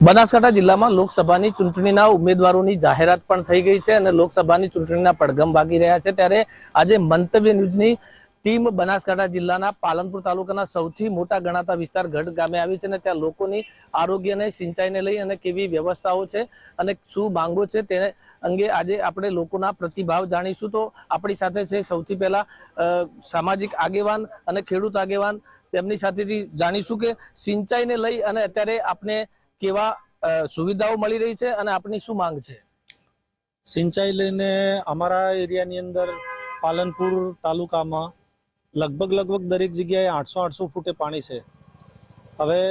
બનાસકાંઠા જિલ્લામાં લોકસભાની ચૂંટણીના ઉમેદવારોની જાહેરાત પણ થઈ ગઈ છે અને લોકસભાની ચૂંટણીના પડઘમ વાગી રહ્યા છે। ત્યારે આજે મંતવ્ય ન્યૂઝની ટીમ બનાસકાંઠા જિલ્લાના પાલનપુર તાલુકાના સૌથી મોટા ગણાતા વિસ્તાર ગઢ ગામે આવી છે અને ત્યાં લોકોની આરોગ્ય અને સિંચાઈને લઈ અને કેવી વ્યવસ્થાઓ છે અને શું માંગો છે તે અંગે આજે આપણે લોકોના પ્રતિભાવ જાણીશું। તો આપણી સાથે છે સૌથી પહેલા સામાજિક આગેવાન અને ખેડૂત આગેવાન, તેમની સાથેથી જાણીશું કે સિંચાઈને લઈ અને અત્યારે આપણે કેવા સુવિધાઓ મળી રહી છે અને આપની શું માંગ છે। સિંચાઈ લઈને અમારા એરિયાની અંદર પાલનપુર તાલુકામાં લગભગ દરેક જગ્યાએ 800 ફૂટે પાણી છે। હવે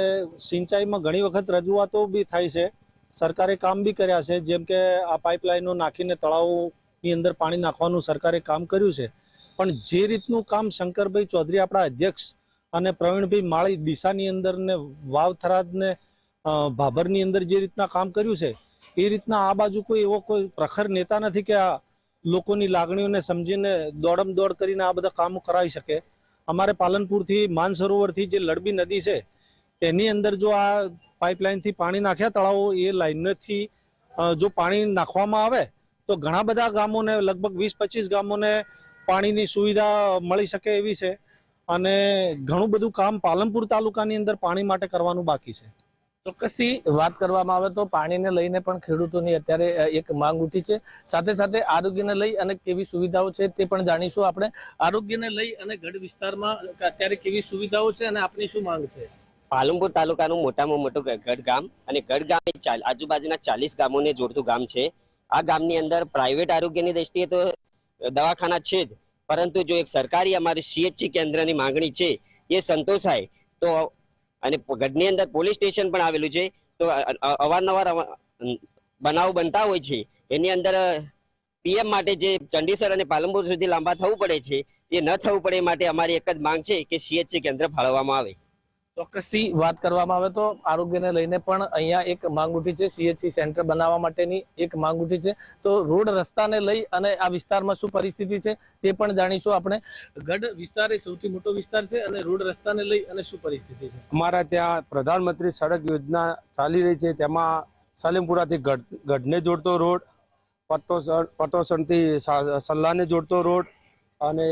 સિંચાઈમાં ઘણી વખત રજૂઆતો બી થાય છે, સરકારે કામ બી કર્યા છે, જેમ કે આ પાઇપલાઇનો નાખીને તળાવોની અંદર પાણી નાખવાનું સરકારે કામ કર્યું છે। પણ જે રીતનું કામ શંકરભાઈ ચૌધરી આપણા અધ્યક્ષ અને પ્રવીણભાઈ માળી ડીસાની અંદર ને વાવ થરાદ ને ભાભરની અંદર જે રીતના કામ કર્યું છે એ રીતના આ બાજુ કોઈ એવો કોઈ પ્રખર નેતા નથી કે આ લોકોની લાગણીઓને સમજીને દોડમ દોડ કરીને આ બધા કામો કરાવી શકે। અમારે પાલનપુરથી માનસરોવરથી જે લડબી નદી છે એની અંદર જો આ પાઇપલાઇનથી પાણી નાખ્યા તળાવો એ લાઇનથી જો પાણી નાખવામાં આવે તો ઘણા બધા ગામોને લગભગ 20-25 ગામોને પાણીની સુવિધા મળી શકે એવી છે અને ઘણું બધું કામ પાલનપુર તાલુકાની અંદર પાણી માટે કરવાનું બાકી છે। ચોક્કસથી વાત કરવામાં આવે તો પાણીને લઈને પણ ખેડૂતોની અત્યારે એક માંગ ઉઠી છે, સાથે સાથે આરોગ્યને લઈ અને કેવી સુવિધાઓ છે તે પણ જાણીશું આપણે। આરોગ્યને લઈ અને ગઢ વિસ્તારમાં અત્યારે કેવી સુવિધાઓ છે અને આપની શું માંગ છે। પાલનપુર તાલુકાનું મોટામાં મોટું ગઢ ગામ અને ગઢ ગામ આજુબાજુના 40 ગામોને જોડતું ગામ છે। આ ગામની અંદર પ્રાઇવેટ આરોગ્યની દ્રષ્ટિએ તો દવાખાના છે જ, પરંતુ જો એક સરકારી અમારી સીએચસી કેન્દ્રની માંગણી છે એ સંતોષાય તો, અને ગઢની અંદર પોલીસ સ્ટેશન પણ આવેલું છે, તો અવારનવાર બનાવો બનતા હોય છે એની અંદર પીએમ માટે જે ચંડીસર અને પાલનપુર સુધી લાંબા થવું પડે છે એ ન થવું પડે માટે અમારી એક જ માંગ છે કે સીએચસી કેન્દ્ર ફાળવવામાં આવે। ચોક્કસથી વાત કરવામાં આવે તો આરોગ્યને લઈને પણ અહીંયા એક માંગ ઉઠી છે, સીએચસી સેન્ટર બનાવવા માટેની એક માંગ ઉઠી છે। તો રોડ રસ્તાને લઈ અને આ વિસ્તારમાં શું પરિસ્થિતિ છે તે પણ જાણીશું આપણે। ગઢ વિસ્તાર એ સૌથી મોટો વિસ્તાર છે અને રોડ રસ્તાને લઈ અને શું પરિસ્થિતિ છે। અમારા ત્યાં પ્રધાનમંત્રી સડક યોજના ચાલી રહી છે, તેમાં સાલેમપુરાથી ગઢને જોડતો રોડ, પટોસણથી સલ્લાને જોડતો રોડ અને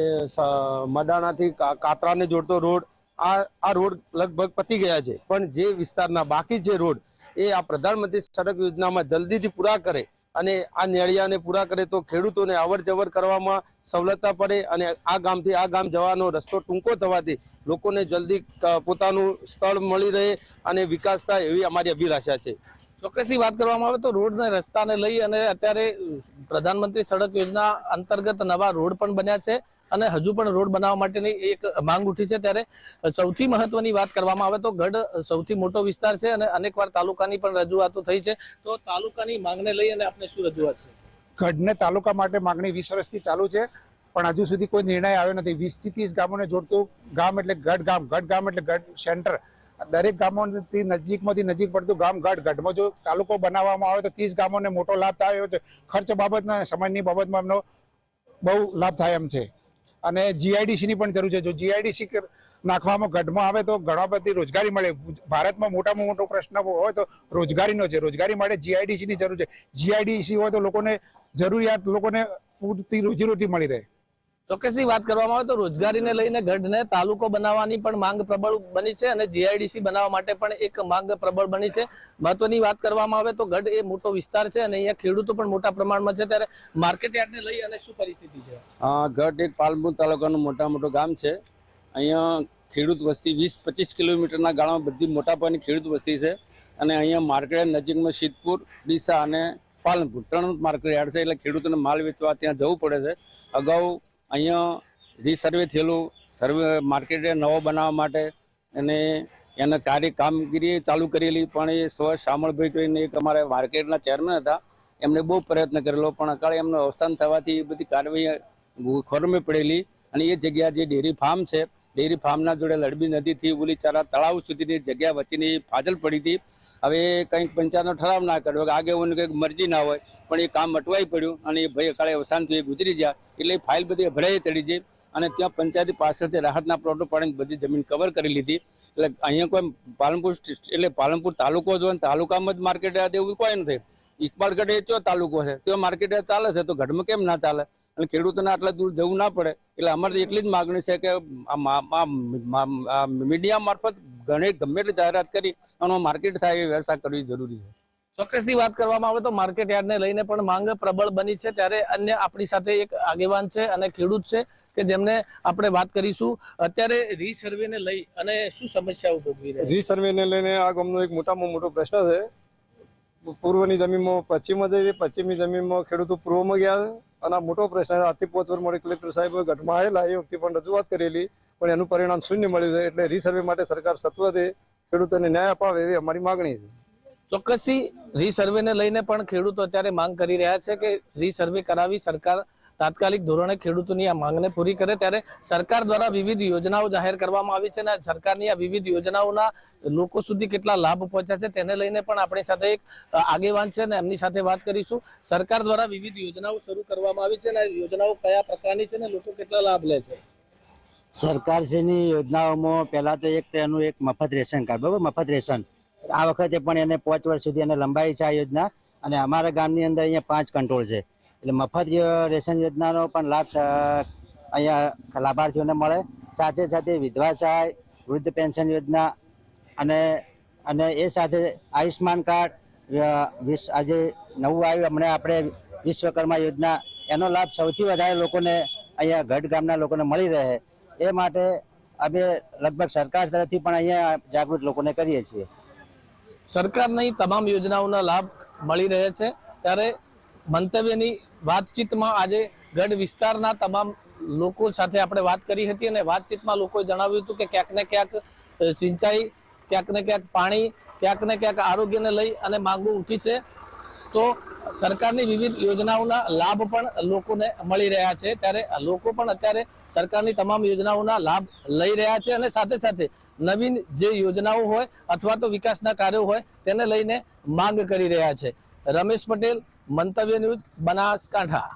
મડાણાથી કાતરાને જોડતો રોડ, આ રોડ લગભગ પતી ગયા છે। પણ જે વિસ્તારના બાકી છે રોડ એ આ પ્રધાનમંત્રી સડક યોજનામાં જલ્દીથી પૂરા કરે અને આ નેળિયાને પૂરા કરે તો ખેડૂતોને અવર જવર કરવામાં સવલતતા પડે અને આ ગામથી આ ગામ જવાનો રસ્તો ટૂંકો થવાથી લોકોને જલ્દી પોતાનું સ્થળ મળી રહે અને વિકાસ થાય એવી અમારી અભિલાષા છે। ચોક્કસથી વાત કરવામાં આવે તો રોડ ને રસ્તાને લઈ અને અત્યારે પ્રધાનમંત્રી સડક યોજના અંતર્ગત નવા રોડ પણ બન્યા છે અને હજુ પણ રોડ બનાવવા માટેની એક માંગ ઉઠી છે। ત્યારે સૌથી મહત્વની વાત કરવામાં આવે તો ગઢ સૌથી મોટો વિસ્તાર છે અને અનેકવાર તાલુકાની પણ રજૂઆતો થઈ છે, તો તાલુકાની માંગને લઈ અને આપણે શું રજૂઆત છે। ગઢને તાલુકા માટે માંગણી 20 વર્ષથી ચાલુ છે, પણ હજુ સુધી કોઈ નિર્ણય આવ્યો નથી। 20 થી 30 ગામોને જોડતું ગામ એટલે ગઢ ગામ એટલે ગઢ સેન્ટર। દરેક ગામોથી નજીક પડતું ગામ ગઢમાં જો તાલુકો બનાવવામાં આવે તો 30 ગામોને મોટો લાભ થાય એવો છે। ખર્ચ બાબતના સમયની બાબતમાં એમનો બહુ લાભ થાય એમ છે અને જીઆઈડીસી ની પણ જરૂર છે। જો જીઆઈડીસી નાખવામાં ગઢમાં આવે તો ઘણા બધી રોજગારી મળે। ભારતમાં મોટામાં મોટો પ્રશ્ન હોય તો રોજગારીનો છે, રોજગારી માટે જીઆઈડીસી ની જરૂર છે। જીઆઈડીસી હોય તો લોકોને પૂરતી રોજીરોટી મળી રહે। ચોક્કસથી વાત કરવામાં આવે તો રોજગારીને લઈને ગઢને તાલુકો બનાવવાની પણ માંગ પ્રબળ બની છે અને જીઆઈડીસી બનાવવા માટે પણ એક માંગ પ્રબળ બની છે। મહત્વની વાત કરવામાં આવે તો ગઢ એ મોટો વિસ્તાર છે અને અહીંયા ખેડૂતો પણ મોટા પ્રમાણમાં છે, ત્યારે માર્કેટ યાર્ડને લઈ અને શું પરિસ્થિતિ છે। ગઢ એક પાલનપુર તાલુકાનું મોટું ગામ છે। અહીંયા ખેડૂત વસ્તી 20-25 કિલોમીટરના ગાળામાં બધી મોટા પાયાની ખેડૂત વસ્તી છે અને અહીંયા માર્કેટ નજીકમાં સિદ્ધપુર, ડીસા અને પાલનપુર 3 માર્કેટ યાર્ડ છે, એટલે ખેડૂતોને માલ વેચવા ત્યાં જવું પડે છે। અગાઉ અહીંયા રીસર્વે થયેલું માર્કેટ નવો બનાવવા માટે અને એના કામગીરી ચાલુ કરેલી, પણ એ શામળભાઈ કરીને એક અમારા માર્કેટના ચેરમેન હતા, એમણે બહુ પ્રયત્ન કરેલો, પણ અકાળે એમનું અવસાન થવાથી એ બધી કાર્યવાહી ખોરમે પડેલી અને એ જગ્યા જે ડેરી ફાર્મ છે, ડેરી ફાર્મના જોડે લડબી નદીથી ઓલીચારા તળાવ સુધીની જગ્યા વચ્ચેની ફાજલ પડી હતી। હવે કંઈક પંચાયતનો ઠરાવ ના કર્યો કે આગેવાનની કંઈક મરજી ના હોય, પણ એ કામ અટવાઈ પડ્યું અને એ ભાઈ અકાળે અવસાન થયું, એ ગુજરી ગયા, એટલે એ ફાઇલ બધી અભડાઈ ચડી ગઈ અને ત્યાં પંચાયતી પાછળથી રાહતના પ્લોટો પાડીને બધી જમીન કવર કરી લીધી। એટલે અહીંયા કોઈ પાલનપુર તાલુકો જો તાલુકામાં જ માર્કેટ યાર્ડ એવું કોઈ નથી. ઇકબાલગઢ એ ચો તાલુકો છે તો માર્કેટ યાર્ડ ચાલે છે, તો ગઢમાં કેમ ના ચાલે? અને ખેડૂતોને આટલા દૂર જવું ના પડે. એટલે અમારી એટલી જ માગણી છે કે મીડિયા મારફત ગમે એટલી જાહેરાત કરી અને માર્કેટ થાય એ વ્યવસ્થા કરવી જરૂરી છે. ચોક્કસથી વાત કરવામાં આવે તો માર્કેટ યાર્ડને લઈને પણ માંગ પ્રબળ બની છે. ત્યારે અન્ય આપણી સાથે એક આગેવાન છે અને ખેડૂત છે કે જેમને આપણે વાત કરીશું. અત્યારે રીસર્વેને લઈ અને શું સમસ્યાઓ ભોગવી રહ્યા છે? રીસર્વેને લઈને આ ગામનો એક મોટામાં મોટો પ્રશ્ન છે. પૂર્વની જમીનમાં પશ્ચિમમાં જઈ, પશ્ચિમની જમીનમાં ખેડૂતો પૂર્વમાં ગયા છે અને આ મોટો પ્રશ્ન છે. આજથી 5 વર્ષ મોડે કલેક્ટર સાહેબ ગઢમાં આવેલા, એ વખતે પણ રજૂઆત કરેલી, પણ એનું પરિણામ શૂન્ય મળ્યું છે. એટલે રીસર્વે માટે સરકાર સત્વરે ખેડૂતોને ન્યાય અપાવે એવી અમારી માગણી છે. ચોક્કસથી રીસર્વેને લઈને પણ ખેડૂતો અત્યારે માંગ કરી રહ્યા છે કે રીસર્વે કરાવી સરકાર તાત્કાલિક ધોરણે ખેડૂતોની આ માંગને પૂરી કરે. ત્યારે સરકાર દ્વારા વિવિધ યોજનાઓ જાહેર કરવામાં આવી છે અને સરકારની આ વિવિધ યોજનાઓના લોકો સુધી કેટલા લાભ પહોંચ્યા છે તેને લઈને પણ આપણી સાથે એક આગેવાન છે અને એમની સાથે વાત કરીશું. સરકાર દ્વારા વિવિધ યોજનાઓ શરૂ કરવામાં આવી છે અને આ યોજનાઓ કયા પ્રકારની છે અને લોકો કેટલા લાભ લે છે? સરકારશ્રીની યોજનાઓમાં પહેલા તો એક તો એનું એક મફત રેશન કાર્ડ, બરાબર, મફત રેશન આ વખતે પણ એને 5 વર્ષ સુધી એને લંબાઈ છે આ યોજના. અને અમારા ગામની અંદર અહીંયા 5 કંટ્રોલ છે, એટલે મફત રેશન યોજનાનો પણ લાભ અહીંયા લાભાર્થીઓને મળે. સાથે સાથે વિધવા સહાય, વૃદ્ધ પેન્શન યોજના અને એ સાથે આયુષ્માન કાર્ડ, આજે નવું આવ્યું હમણાં આપણે વિશ્વકર્મા યોજના, એનો લાભ સૌથી વધારે લોકોને અહીંયા ગઢ ગામના લોકોને મળી રહે એ માટે અમે લગભગ સરકાર તરફથી પણ અહીંયા જાગૃત લોકોને કરીએ છીએ. સરકારની તમામ યોજનાઓના લાભ મળી રહે છે. ત્યારે મંતવ્યની વાતચીતમાં આજે ગઢ વિસ્તારના તમામ લોકો સાથે આપણે વાત કરી હતી અને વાતચીતમાં લોકોએ જણાવ્યું હતું કે ક્યાંક ને ક્યાંક સિંચાઈ, ક્યાંક ને ક્યાંક પાણી, ક્યાંક ને ક્યાંક આરોગ્યને લઈ અને માંગો ઉઠી છે. તો સરકારની વિવિધ યોજનાઓના લાભ પણ લોકોને મળી રહ્યા છે. ત્યારે લોકો પણ અત્યારે સરકારની તમામ યોજનાઓના લાભ લઈ રહ્યા છે અને સાથે સાથે નવીન જે યોજનાઓ હોય અથવા તો વિકાસના કાર્યો હોય તેને લઈને માંગ કરી રહ્યા છે. રમેશ પટેલ, મંતવ્ય ન્યૂઝ, બનાસકાંઠા.